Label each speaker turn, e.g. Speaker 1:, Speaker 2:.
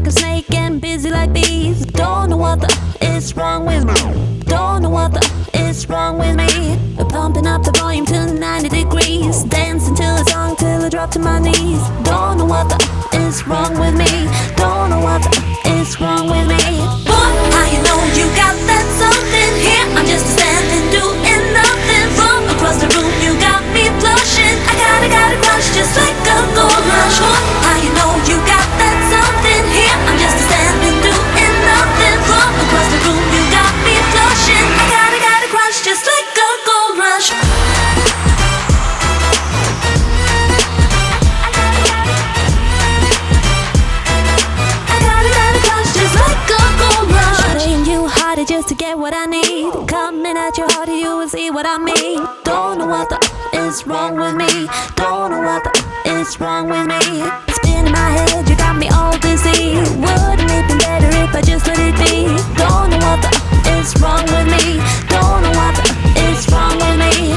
Speaker 1: like a snake and busy like bees. Don't know what the is wrong with me. Don't know what the is wrong with me. Pumping up the volume to 90 degrees, dancing to a song till I drop to my knees. Don't know what the is wrong with me. Don't know what the is wrong with me. Boy, how you know you got that something here? I'm just standing doing nothing. From across the room you got me blushing. I got a crush just like a gold rush. Boy, how you know you got that something here? I'm just standing doing nothing. From across the room you got me blushing. I got a crush just like a gold rush. Just to get what I need, coming at your heart, you will see what I mean. Don't know what the is wrong with me. Don't know what the is wrong with me. Spinning my head, you got me all dizzy. Wouldn't it be better if I just let it be? Don't know what the is wrong with me. Don't know what the is wrong with me.